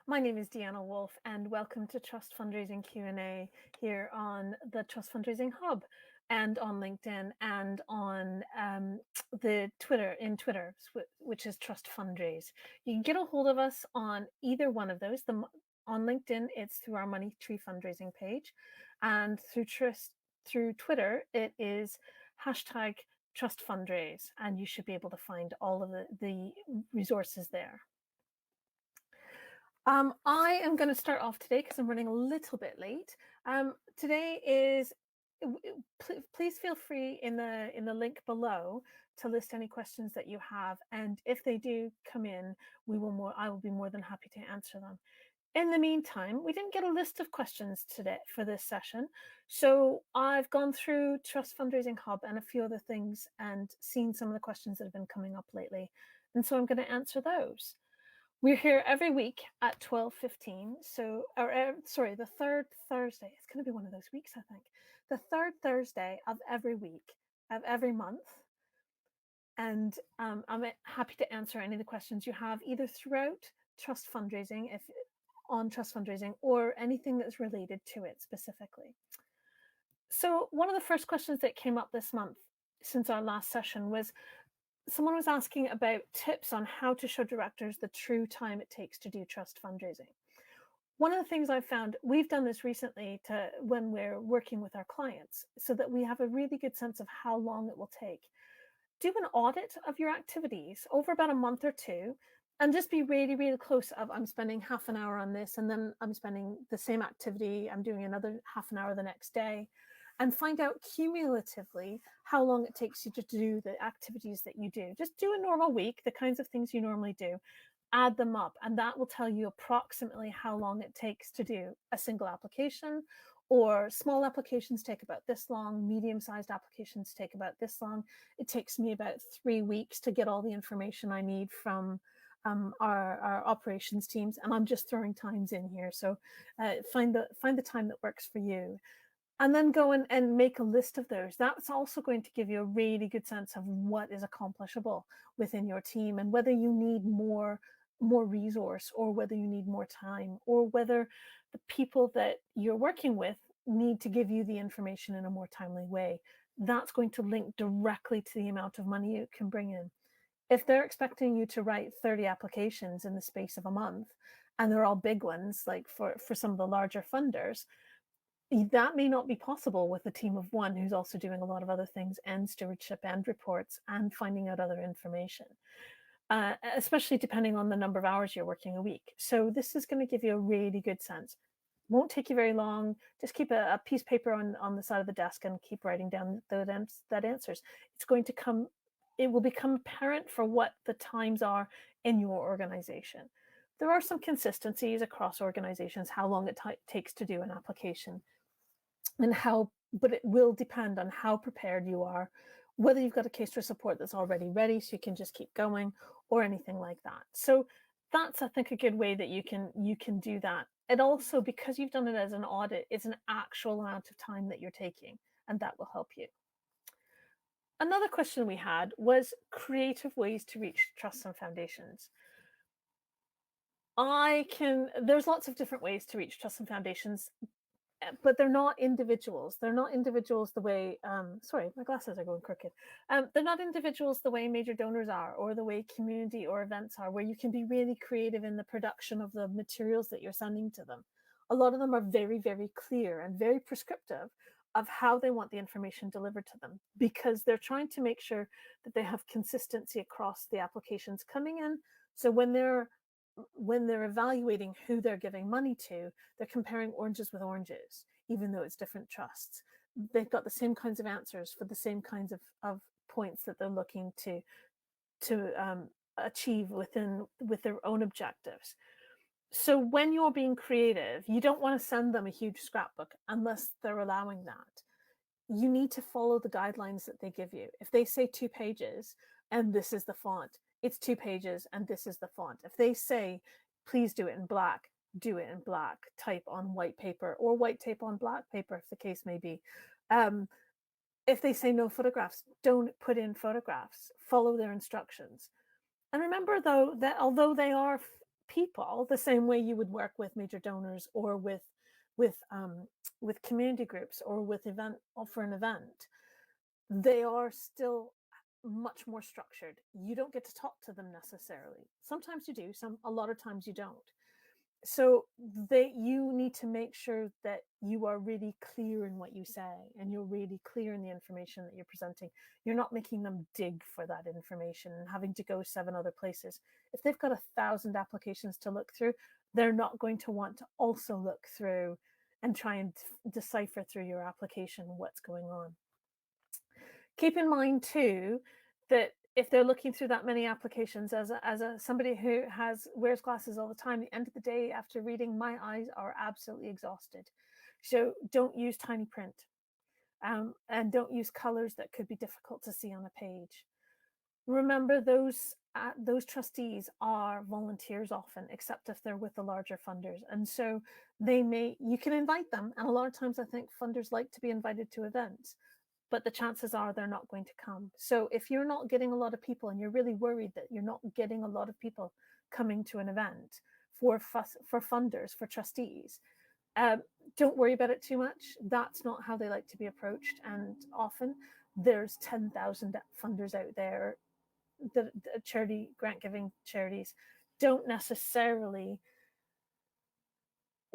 My name is Deanna Wolf, and welcome to Trust Fundraising Q&A here on the Trust Fundraising Hub, and on LinkedIn, and on the Twitter, which is Trust Fundraise. You can get a hold of us on either one of those. On LinkedIn, it's through our Money Tree fundraising page, and through Twitter, it is hashtag Trust Fundraise, and you should be able to find all of the resources there. I am going to start off today because I'm running a little bit late. Today is, please feel free in the link below to list any questions that you have, and if they do come in, I will be more than happy to answer them. In the meantime, we didn't get a list of questions today for this session, so I've gone through Trust Fundraising Hub and a few other things and seen some of the questions that have been coming up lately, and so I'm going to answer those. We're here every week at 12:15. The third Thursday. It's going to be one of those weeks, I think. The third Thursday of every week, of every month. And I'm happy to answer any of the questions you have, either throughout Trust Fundraising, on Trust Fundraising, or anything that's related to it specifically. So one of the first questions that came up this month since our last session was, someone was asking about tips on how to show directors the true time it takes to do trust fundraising. One of the things I've found, we've done this recently when we're working with our clients, so that we have a really good sense of how long it will take. Do an audit of your activities over about a month or two, and just be really, really close of, I'm spending half an hour on this, and then I'm spending the same activity, I'm doing another half an hour the next day, and find out cumulatively how long it takes you to do the activities that you do. Just do a normal week, the kinds of things you normally do, add them up, and that will tell you approximately how long it takes to do a single application, or small applications take about this long, medium-sized applications take about this long. It takes me about 3 weeks to get all the information I need from our operations teams, and I'm just throwing times in here. So find the time that works for you. And then go and make a list of those. That's also going to give you a really good sense of what is accomplishable within your team, and whether you need more resource, or whether you need more time, or whether the people that you're working with need to give you the information in a more timely way. That's going to link directly to the amount of money you can bring in. If they're expecting you to write 30 applications in the space of a month, and they're all big ones, like for some of the larger funders, that may not be possible with a team of one who's also doing a lot of other things, and stewardship, and reports, and finding out other information, especially depending on the number of hours you're working a week. So this is going to give you a really good sense. Won't take you very long. Just keep a piece of paper on the side of the desk and keep writing down that answers. It will become apparent for what the times are in your organization. There are some consistencies across organizations, how long it takes to do an application, but it will depend on how prepared you are, whether you've got a case for support that's already ready so you can just keep going, or anything like that. So that's, I think, a good way that you can do that. And also, because you've done it as an audit, it's an actual amount of time that you're taking, and that will help you. Another question we had was creative ways to reach trusts and foundations. There's lots of different ways to reach trusts and foundations, but they're not individuals. They're not individuals the way, sorry, my glasses are going crooked. They're not individuals the way major donors are, or the way community or events are, where you can be really creative in the production of the materials that you're sending to them. A lot of them are very, very clear and very prescriptive of how they want the information delivered to them, because they're trying to make sure that they have consistency across the applications coming in. So when they're evaluating who they're giving money to, they're comparing oranges with oranges, even though it's different trusts. They've got the same kinds of answers for the same kinds of points that they're looking to achieve with their own objectives. So when you're being creative, you don't want to send them a huge scrapbook unless they're allowing that. You need to follow the guidelines that they give you. If they say 2 pages and this is the font, it's 2 pages and this is the font. If they say, please do it in black, do it in black, type on white paper, or white tape on black paper, if the case may be. If they say no photographs, don't put in photographs. Follow their instructions. And remember, though, that although they are people the same way you would work with major donors or with community groups or with event or for an event. They are still much more structured. You don't get to talk to them necessarily. Sometimes you do, a lot of times you don't. So you need to make sure that you are really clear in what you say and you're really clear in the information that you're presenting. You're not making them dig for that information and having to go 7 other places. If they've got 1,000 applications to look through, they're not going to want to also look through and try and decipher through your application what's going on. Keep in mind too that if they're looking through that many applications, as somebody who wears glasses all the time, at the end of the day, after reading, my eyes are absolutely exhausted. So don't use tiny print, and don't use colors that could be difficult to see on a page. Remember, those trustees are volunteers often, except if they're with the larger funders, and so you can invite them, and a lot of times I think funders like to be invited to events, but the chances are they're not going to come. So if you're not getting a lot of people and you're really worried that you're not getting a lot of people coming to an event for funders, for trustees, don't worry about it too much. That's not how they like to be approached. And often there's 10,000 funders out there. The charity, grant giving charities don't necessarily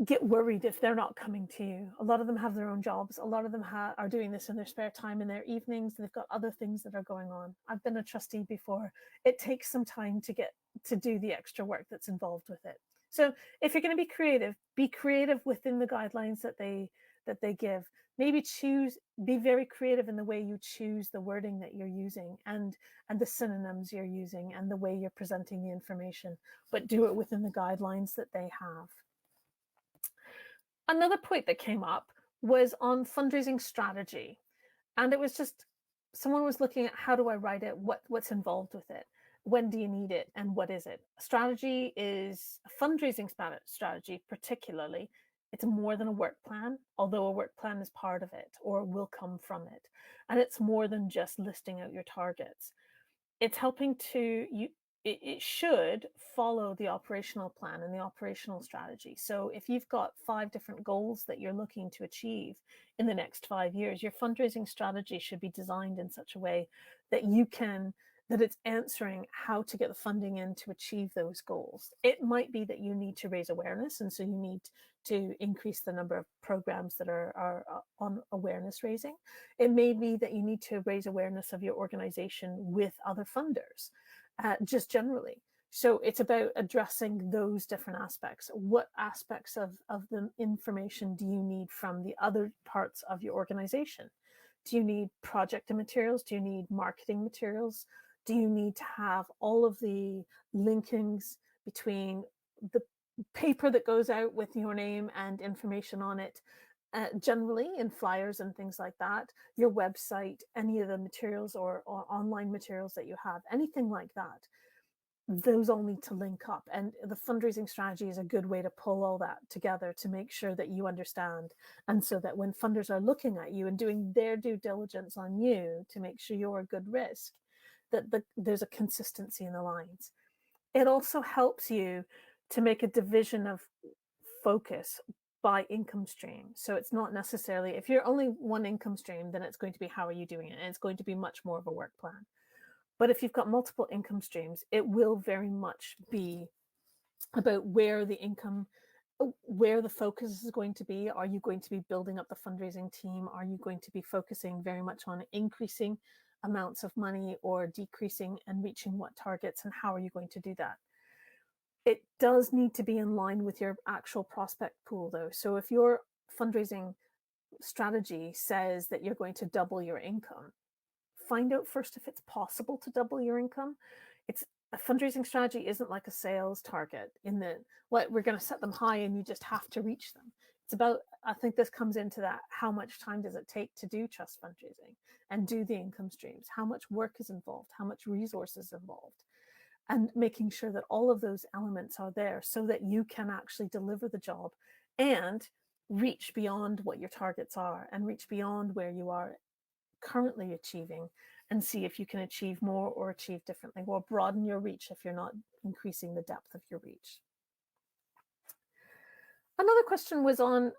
get worried if they're not coming to you. A lot of them have their own jobs. A lot of them are doing this in their spare time, in their evenings. They've got other things that are going on. I've been a trustee before. It takes some time to do the extra work that's involved with it. So if you're going to be creative within the guidelines that they give. Maybe be very creative in the way you choose the wording that you're using and the synonyms you're using and the way you're presenting the information, but do it within the guidelines that they have. Another point that came up was on fundraising strategy. And it was just, someone was looking at, how do I write it? What's involved with it? When do you need it? And what is it? Strategy is a fundraising strategy, particularly. It's more than a work plan, although a work plan is part of it or will come from it. And it's more than just listing out your targets. It's helping it should follow the operational plan and the operational strategy. So if you've got 5 different goals that you're looking to achieve in the next 5 years, your fundraising strategy should be designed in such a way that it's answering how to get the funding in to achieve those goals. It might be that you need to raise awareness, and so you need to increase the number of programs that are on awareness raising. It may be that you need to raise awareness of your organization with other funders, just generally. So it's about addressing those different aspects. What aspects of the information do you need from the other parts of your organization? Do you need project materials? Do you need marketing materials? Do you need to have all of the linkings between the paper that goes out with your name and information on it, generally in flyers and things like that, your website, any of the materials or online materials that you have, anything like that? Those all need to link up, and the fundraising strategy is a good way to pull all that together to make sure that you understand, and so that when funders are looking at you and doing their due diligence on you to make sure you're a good risk, that there's a consistency in the lines. It also helps you to make a division of focus by income stream. So it's not necessarily, if you're only one income stream, then it's going to be, how are you doing it? And it's going to be much more of a work plan. But if you've got multiple income streams, it will very much be about where the focus is going to be. Are you going to be building up the fundraising team? Are you going to be focusing very much on increasing amounts of money or decreasing and reaching what targets? And how are you going to do that? It does need to be in line with your actual prospect pool, though. So if your fundraising strategy says that you're going to double your income, find out first if it's possible to double your income. A fundraising strategy isn't like a sales target in that, we're going to set them high and you just have to reach them. It's about, I think this comes into that, how much time does it take to do trust fundraising and do the income streams? How much work is involved? How much resources involved? And making sure that all of those elements are there so that you can actually deliver the job and reach beyond what your targets are and reach beyond where you are currently achieving, and see if you can achieve more or achieve differently, or broaden your reach if you're not increasing the depth of your reach. Another question was on,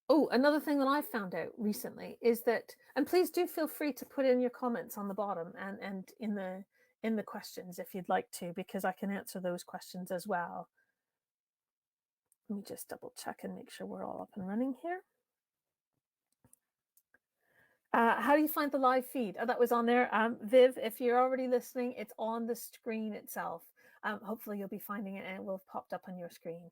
oh, another thing that I found out recently is that, and please do feel free to put in your comments on the bottom and in the questions if you'd like to, because I can answer those questions as well. Let me just double check and make sure we're all up and running here. How do you find the live feed? Oh, that was on there. Viv, if you're already listening, it's on the screen itself. Hopefully you'll be finding it and it will have popped up on your screen.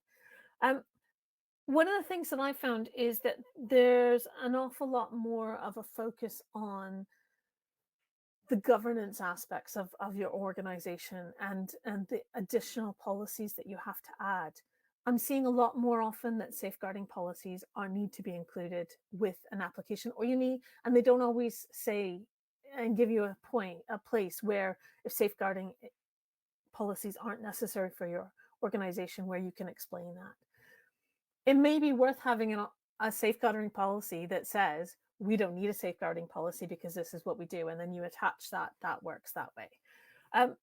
One of the things that I found is that there's an awful lot more of a focus on the governance aspects of your organization and the additional policies that you have to add. I'm seeing a lot more often that safeguarding policies need to be included with an application, or you need, and they don't always say and give you a place where if safeguarding policies aren't necessary for your organization, where you can explain that. It may be worth having a safeguarding policy that says we don't need a safeguarding policy because this is what we do, and then you attach that. That works that way.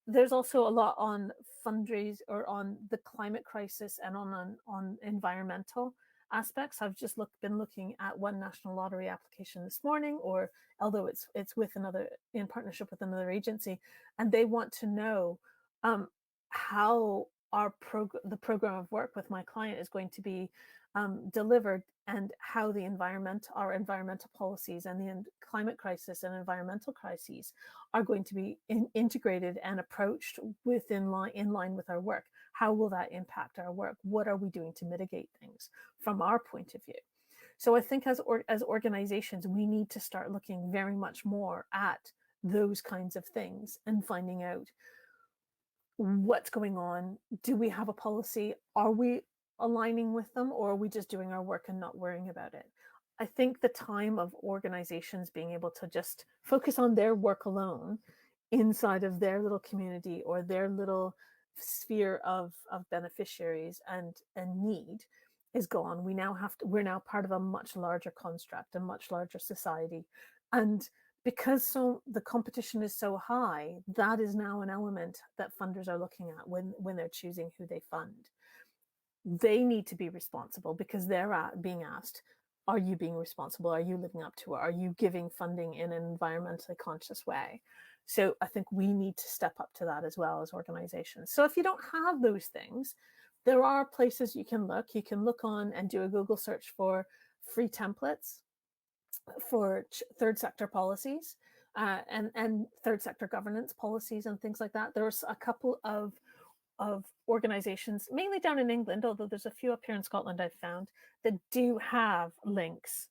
There's also a lot on fundraise or on the climate crisis and on environmental aspects. I've just been looking at one national lottery application this morning, or although it's with another, in partnership with another agency, and they want to know how the program of work with my client is going to be delivered, and how our environmental policies and the climate crisis and environmental crises are going to be integrated and approached in line with our work. How will that impact our work? What are we doing to mitigate things from our point of view? So I think as organizations, we need to start looking very much more at those kinds of things and finding out what's going on. Do we have a policy? Are we aligning with them, or are we just doing our work and not worrying about it? I think the time of organizations being able to just focus on their work alone inside of their little community or their little sphere of beneficiaries and need is gone. We're now part of a much larger construct, a much larger society. And because the competition is so high, that is now an element that funders are looking at when they're choosing who they fund. They need to be responsible because they're being asked, are you being responsible? Are you living up to it? Are you giving funding in an environmentally conscious way? So I think we need to step up to that as well as organizations. So if you don't have those things, there are places you can look. You can look on and do a Google search for free templates for third sector policies and third sector governance policies and things like that. There's a couple of organizations, mainly down in England, although there's a few up here in Scotland I've found, that do have links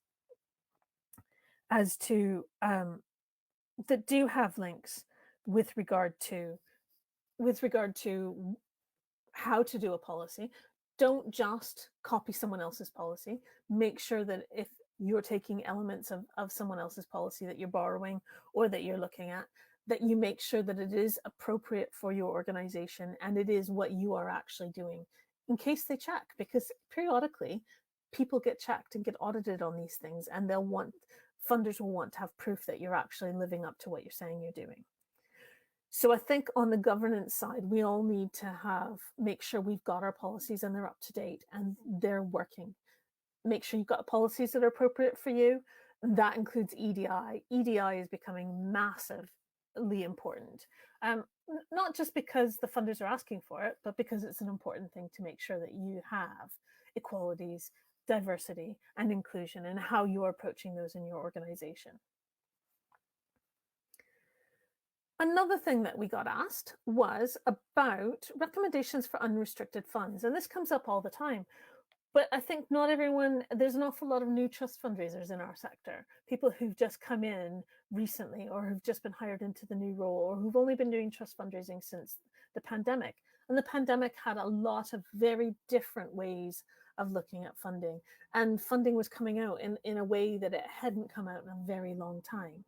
with regard to how to do a policy. Don't just copy someone else's policy. Make sure that if you're taking elements of someone else's policy that you're borrowing or that you're looking at, that you make sure that it is appropriate for your organization and it is what you are actually doing, in case they check, because periodically people get checked and get audited on these things, and funders will want to have proof that you're actually living up to what you're saying you're doing. So I think on the governance side, we all need to make sure we've got our policies and they're up to date and they're working. Make sure you've got policies that are appropriate for you. And that includes EDI. EDI is becoming massively important. Not just because the funders are asking for it, but because it's an important thing to make sure that you have equalities, diversity, and inclusion, and how you're approaching those in your organization. Another thing that we got asked was about recommendations for unrestricted funds. And this comes up all the time. But I think not everyone, there's an awful lot of new trust fundraisers in our sector, people who've just come in recently or who've just been hired into the new role or who've only been doing trust fundraising since the pandemic. And the pandemic had a lot of very different ways of looking at funding. And funding was coming out in a way that it hadn't come out in a very long time.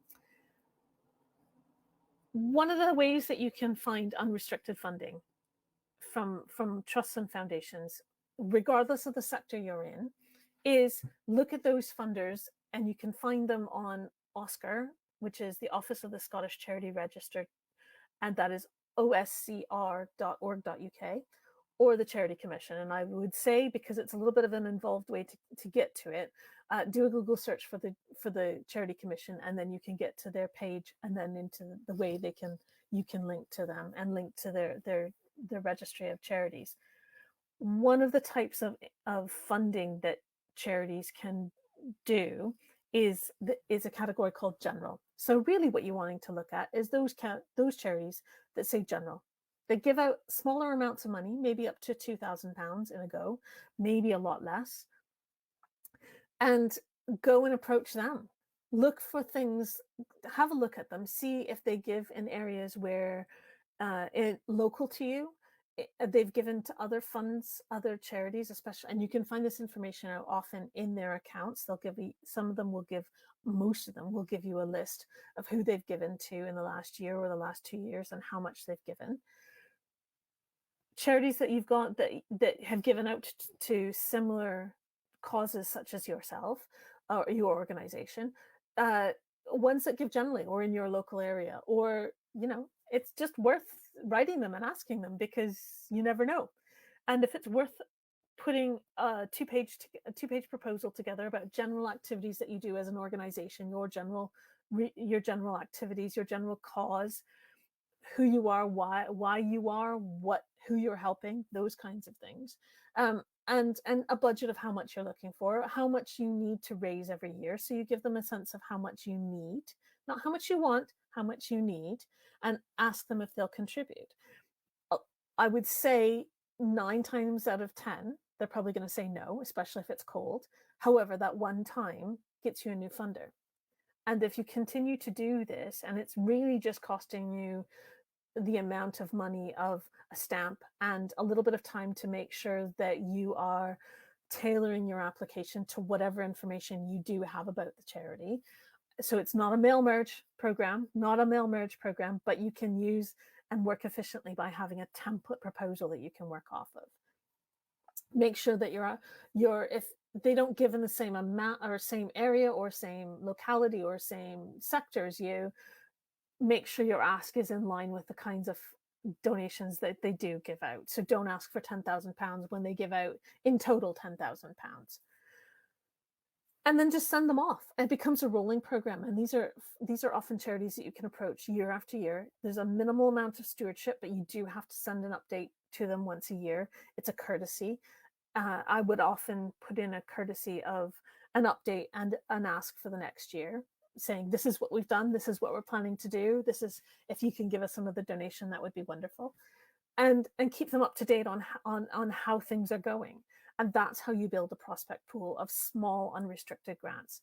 One of the ways that you can find unrestricted funding from trusts and foundations, regardless of the sector you're in, is look at those funders, and you can find them on OSCR, which is the Office of the Scottish Charity Register, and that is oscr.org.uk, or the Charity Commission. And I would say, because it's a little bit of an involved way to get to it, do a Google search for the Charity Commission, and then you can get to their page, and then into the way you can link to them and link to their registry of charities. One of the types of funding that charities can do is a category called general. So really what you're wanting to look at is those charities that say general. They give out smaller amounts of money, maybe up to £2,000 in a go, maybe a lot less, and go and approach them. Look for things, have a look at them, see if they give in areas where local to you. They've given to other funds, other charities, especially, and you can find this information out often in their accounts. They'll give you, most of them will give you a list of who they've given to in the last year or the last 2 years and how much they've given. Charities that you've got that have given out to similar causes, such as yourself or your organization, ones that give generally or in your local area, or it's just worth writing them and asking them, because you never know. And if it's worth putting a two-page proposal together about general activities that you do as an organization, your general activities, your general cause, who you are, why you are, who you're helping, those kinds of things, and a budget of how much you're looking for, how much you need to raise every year. So you give them a sense of how much you need, not how much you want, how much you need, and ask them if they'll contribute. I would say 9 times out of 10, they're probably going to say no, especially if it's cold. However, that one time gets you a new funder. And if you continue to do this, and it's really just costing you the amount of money of a stamp and a little bit of time to make sure that you are tailoring your application to whatever information you do have about the charity. So it's not a mail merge program, but you can use and work efficiently by having a template proposal that you can work off of. Make sure that if they don't give in the same amount or same area or same locality or same sector as you, make sure your ask is in line with the kinds of donations that they do give out. So don't ask for £10,000 when they give out in total £10,000. And then just send them off. It becomes a rolling program. And these are often charities that you can approach year after year. There's a minimal amount of stewardship, but you do have to send an update to them once a year. It's a courtesy. I would often put in a courtesy of an update and an ask for the next year, saying, this is what we've done, this is what we're planning to do, this is, if you can give us another donation, that would be wonderful. And keep them up to date on how things are going. And that's how you build a prospect pool of small, unrestricted grants.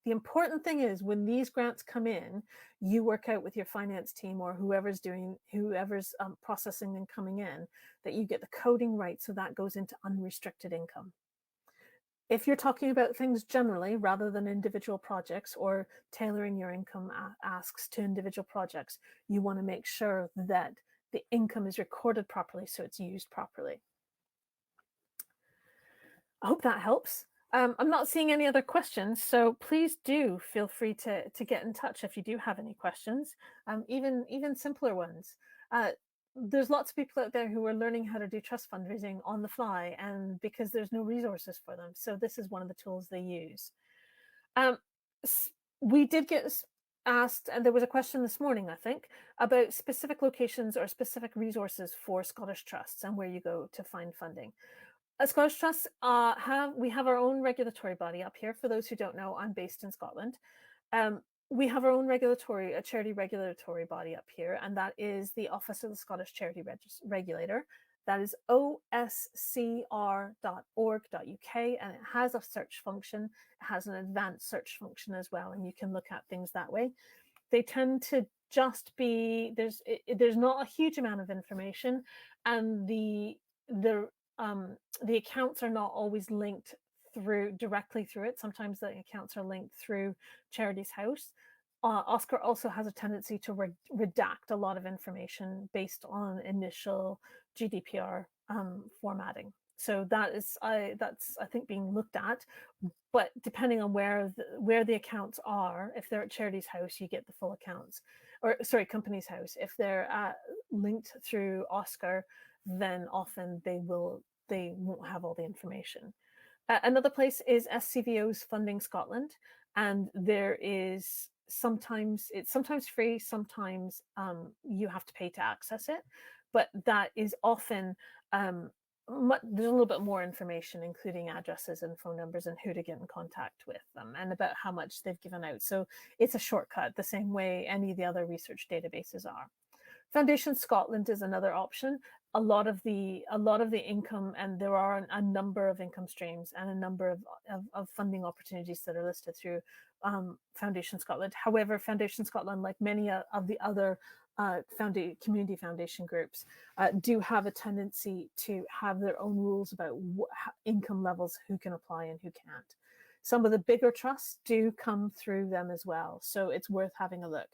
The important thing is, when these grants come in, you work out with your finance team or whoever's processing and coming in, that you get the coding right so that goes into unrestricted income. If you're talking about things generally rather than individual projects or tailoring your income asks to individual projects, you want to make sure that the income is recorded properly so it's used properly. I hope that helps. I'm not seeing any other questions, so please do feel free to get in touch if you do have any questions, even simpler ones. There's lots of people out there who are learning how to do trust fundraising on the fly, and because there's no resources for them. So this is one of the tools they use. We did get asked, and there was a question this morning, I think, about specific locations or specific resources for Scottish trusts and where you go to find funding. Scottish Trusts we have our own regulatory body up here. For those who don't know, I'm based in Scotland. We have our own charity regulatory body up here, and that is the Office of the Scottish Charity Regulator. That is oscr.org.uk, and it has a search function. It has an advanced search function as well, and you can look at things that way. They tend to just be, there's not a huge amount of information, and the accounts are not always linked directly through it. Sometimes the accounts are linked through Charities House. OSCAR also has a tendency to redact a lot of information based on initial GDPR formatting. So that's I think being looked at. But depending on where the accounts are, if they're at Charities House, you get the full accounts, or sorry, Companies House. If they're linked through OSCAR, then often they won't have all the information. Another place is SCVO's Funding Scotland, and there is it's sometimes free, sometimes you have to pay to access it, but that is often there's a little bit more information, including addresses and phone numbers and who to get in contact with them and about how much they've given out. So it's a shortcut, the same way any of the other research databases are. Foundation Scotland is another option. A lot of the income, and there are a number of income streams and a number of funding opportunities that are listed through Foundation Scotland. However, Foundation Scotland, like many of the other community foundation groups, do have a tendency to have their own rules about income levels, who can apply and who can't. Some of the bigger trusts do come through them as well, so it's worth having a look.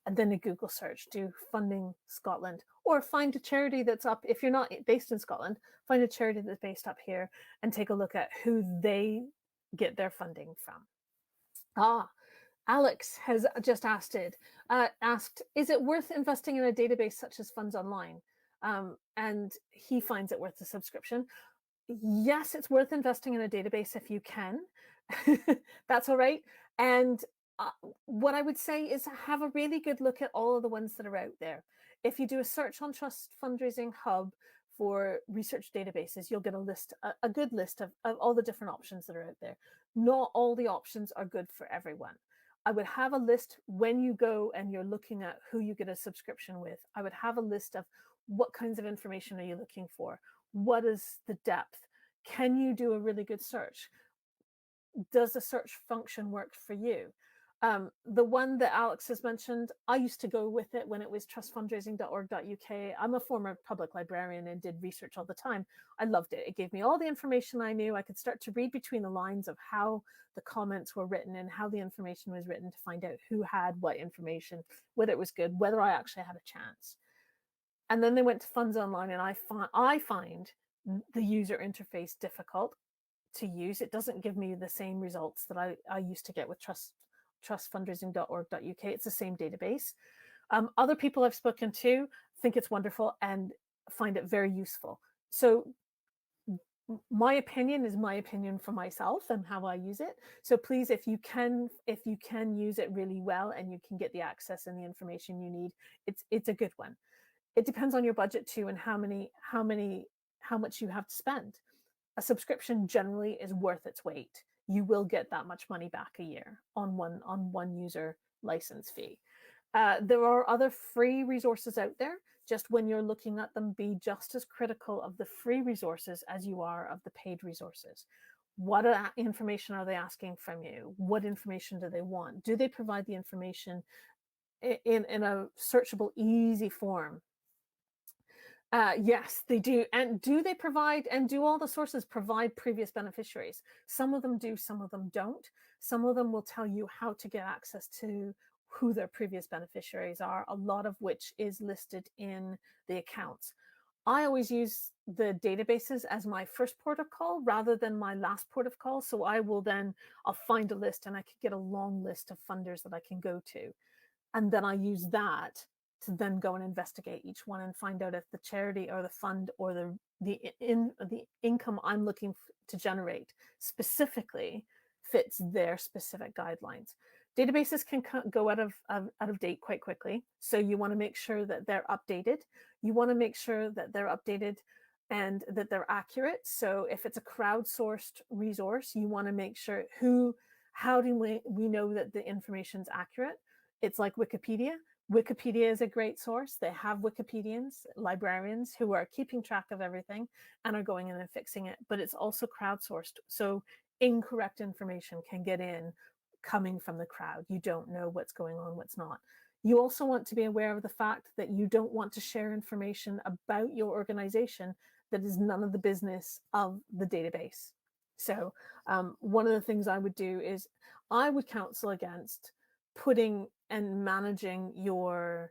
And then a Google search, do Funding Scotland, or find a charity that's up. If you're not based in Scotland, find a charity that's based up here and take a look at who they get their funding from. Alex has just asked, is it worth investing in a database such as Funds Online? And he finds it worth a subscription. Yes, it's worth investing in a database if you can. That's all right. And what I would say is have a really good look at all of the ones that are out there. If you do a search on Trust Fundraising Hub for research databases, you'll get a good list of all the different options that are out there. Not all the options are good for everyone. I would have a list when you go and you're looking at who you get a subscription with. I would have a list of what kinds of information are you looking for? What is the depth? Can you do a really good search? Does the search function work for you? The one that Alex has mentioned, I used to go with it when it was trustfundraising.org.uk. I'm a former public librarian and did research all the time. I loved it. It gave me all the information I knew. I could start to read between the lines of how the comments were written and how the information was written to find out who had what information, whether it was good, whether I actually had a chance. And then they went to Funds Online, and I find the user interface difficult to use. It doesn't give me the same results that I used to get with trustfundraising.org.uk. It's the same database. Other people I've spoken to think it's wonderful and find it very useful. So my opinion is my opinion for myself and how I use it. So please, if you can use it really well and you can get the access and the information you need, it's a good one. It depends on your budget too, and how much you have to spend. A subscription generally is worth its weight. You will get that much money back a year on one user license fee. There are other free resources out there. Just when you're looking at them, be just as critical of the free resources as you are of the paid resources. What information are they asking from you? What information do they want? Do they provide the information in a searchable, easy form? Yes, they do. And do all the sources provide previous beneficiaries? Some of them do, some of them don't. Some of them will tell you how to get access to who their previous beneficiaries are, a lot of which is listed in the accounts. I always use the databases as my first port of call rather than my last port of call. So I'll find a list, and I could get a long list of funders that I can go to. And then I use that to then go and investigate each one and find out if the charity or the fund or the income I'm looking to generate specifically fits their specific guidelines. Databases can go out of date quite quickly, so you want to make sure that they're updated. You want to make sure that they're updated and that they're accurate. So if it's a crowdsourced resource, you want to make sure how do we know that the information's accurate? It's like Wikipedia. Wikipedia is a great source. They have Wikipedians, librarians who are keeping track of everything and are going in and fixing it, but it's also crowdsourced. So incorrect information can get in coming from the crowd. You don't know what's going on, what's not. You also want to be aware of the fact that you don't want to share information about your organization that is none of the business of the database. So one of the things I would do is I would counsel against putting and managing your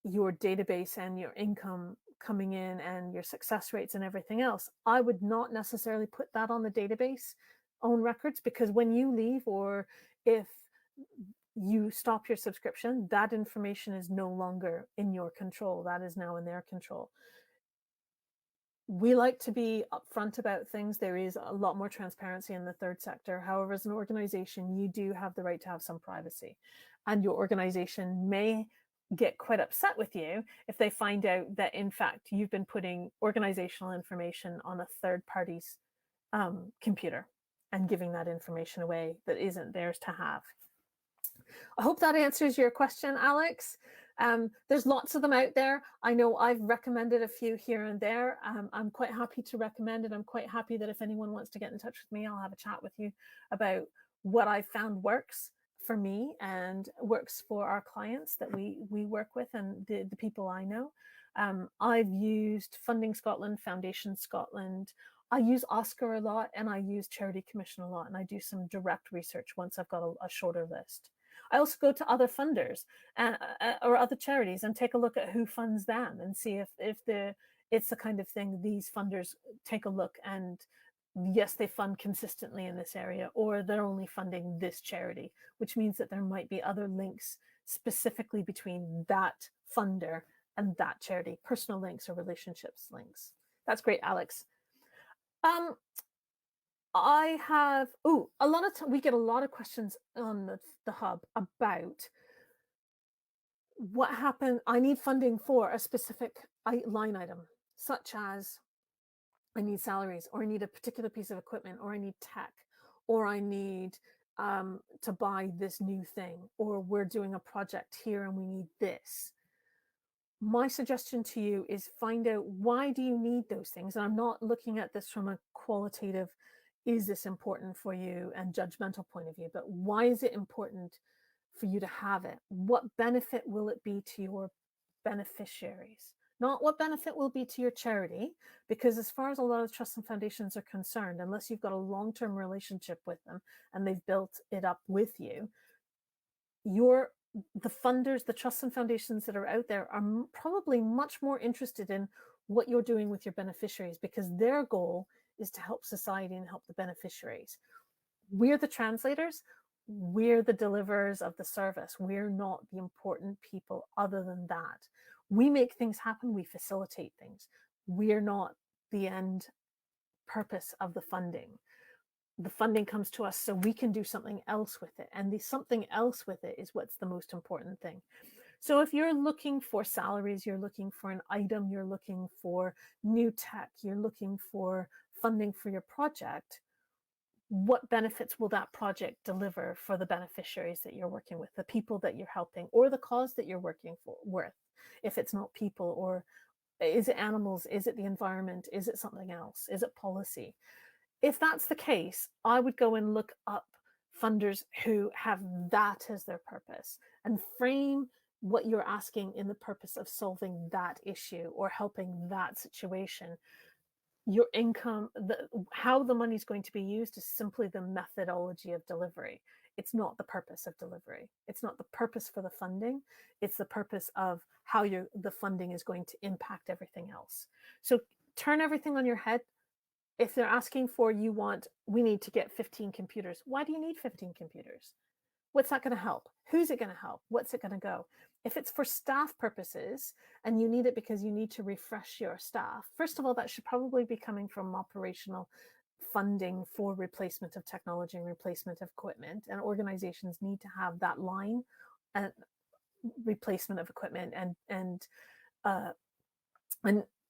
database and your income coming in and your success rates and everything else. I would not necessarily put that on the database own records, because when you leave or if you stop your subscription, that information is no longer in your control. That is now in their control. We like to be upfront about things. There is a lot more transparency in the third sector. However, as an organization, you do have the right to have some privacy. And your organization may get quite upset with you if they find out that, in fact, you've been putting organizational information on a third party's computer and giving that information away that isn't theirs to have. I hope that answers your question, Alex. There's lots of them out there. I know I've recommended a few here and there. I'm quite happy to recommend it. I'm quite happy that if anyone wants to get in touch with me, I'll have a chat with you about what I've found works for me and works for our clients that we work with and the people I know. I've used Funding Scotland, Foundation Scotland. I use Oscar a lot, and I use Charity Commission a lot, and I do some direct research once I've got a shorter list. I also go to other funders or other charities and take a look at who funds them and see if it's the kind of thing these funders take a look and yes, they fund consistently in this area, or they're only funding this charity, which means that there might be other links specifically between that funder and that charity, personal links or relationships links. That's great, Alex. I have, a lot of we get a lot of questions on the hub about what happened. I need funding for a specific line item, such as I need salaries, or I need a particular piece of equipment, or I need tech, or I need to buy this new thing, or we're doing a project here and we need this. My suggestion to you is find out, why do you need those things? And I'm not looking at this from a qualitative, is this important for you, and judgmental point of view, but why is it important for you to have it? What benefit will it be to your beneficiaries? Not what benefit will be to your charity, because as far as a lot of trusts and foundations are concerned, unless you've got a long-term relationship with them and they've built it up with you, the funders, the trusts and foundations that are out there are probably much more interested in what you're doing with your beneficiaries, because their goal is to help society and help the beneficiaries. We're the translators. We're the deliverers of the service. We're not the important people other than that. We make things happen. We facilitate things. We're not the end purpose of the funding. The funding comes to us so we can do something else with it. And the something else with it is what's the most important thing. So if you're looking for salaries, you're looking for an item, you're looking for new tech, you're looking for funding for your project, what benefits will that project deliver for the beneficiaries that you're working with, the people that you're helping, or the cause that you're working with? If it's not people, or is it animals? Is it the environment? Is it something else? Is it policy? If that's the case, I would go and look up funders who have that as their purpose and frame what you're asking in the purpose of solving that issue or helping that situation. Your income, how the money is going to be used is simply the methodology of delivery. It's not the purpose of delivery. It's not the purpose for the funding. It's the purpose of how the funding is going to impact everything else. So turn everything on your head. If they're asking for, we need to get 15 computers. Why do you need 15 computers? What's that going to help? Who's it going to help? What's it going to go? If it's for staff purposes and you need it because you need to refresh your staff, first of all, that should probably be coming from operational funding for replacement of technology and replacement of equipment. And organizations need to have that line and replacement of equipment and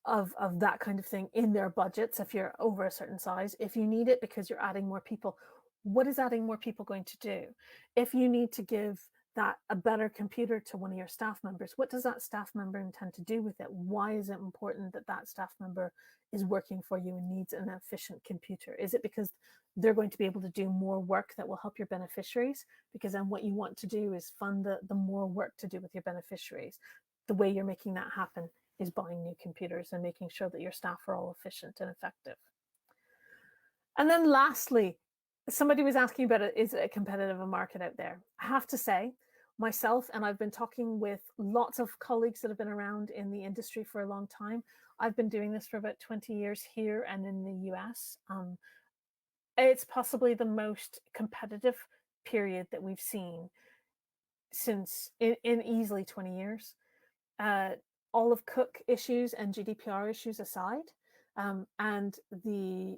of that kind of thing in their budgets if you're over a certain size. If you need it because you're adding more people, what is adding more people going to do? If you need to give that a better computer to one of your staff members, what does that staff member intend to do with it? Why is it important that that staff member is working for you and needs an efficient computer? Is it because they're going to be able to do more work that will help your beneficiaries? Because then what you want to do is fund the more work to do with your beneficiaries. The way you're making that happen is buying new computers and making sure that your staff are all efficient and effective. And then lastly, somebody was asking about it, is it a competitive market out there? I have to say, myself, and I've been talking with lots of colleagues that have been around in the industry for a long time. I've been doing this for about 20 years here and in the US. It's possibly the most competitive period that we've seen since in easily 20 years. All of Cook issues and GDPR issues aside, And the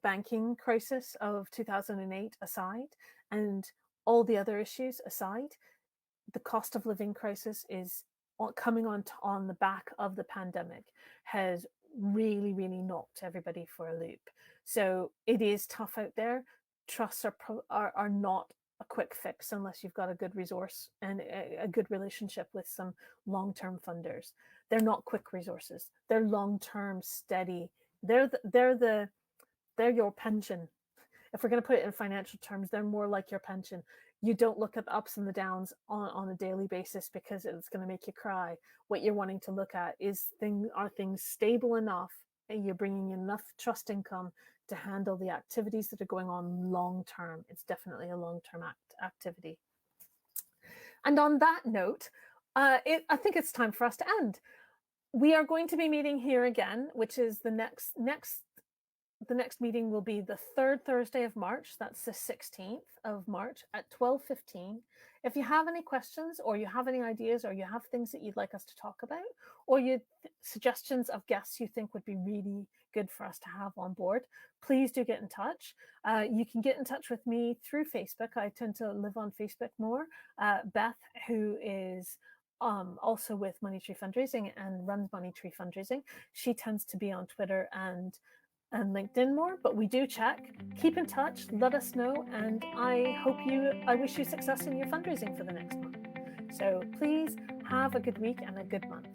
banking crisis of 2008 aside, and all the other issues aside, the cost of living crisis is coming on the back of the pandemic has really, really knocked everybody for a loop. So it is tough out there. Trusts are not a quick fix unless you've got a good resource and a good relationship with some long-term funders. They're not quick resources. They're long-term, steady. They're your pension. If we're going to put it in financial terms, they're more like your pension. You don't look at the ups and the downs on a daily basis because it's going to make you cry. What you're wanting to look at is are things stable enough and you're bringing enough trust income to handle the activities that are going on long term. It's definitely a long term activity. And on that note, I think it's time for us to end. We are going to be meeting here again, which is the next meeting will be the third Thursday of March. That's the 16th of March at 12:15. If you have any questions or you have any ideas or you have things that you'd like us to talk about or you suggestions of guests you think would be really good for us to have on board, please do get in touch. You can get in touch with me through Facebook. I tend to live on Facebook more. Beth, who is also with Money Tree Fundraising and runs Money Tree Fundraising, she tends to be on Twitter and LinkedIn more, but we do check. Keep in touch, let us know, and I wish you success in your fundraising for the next month. So please have a good week and a good month.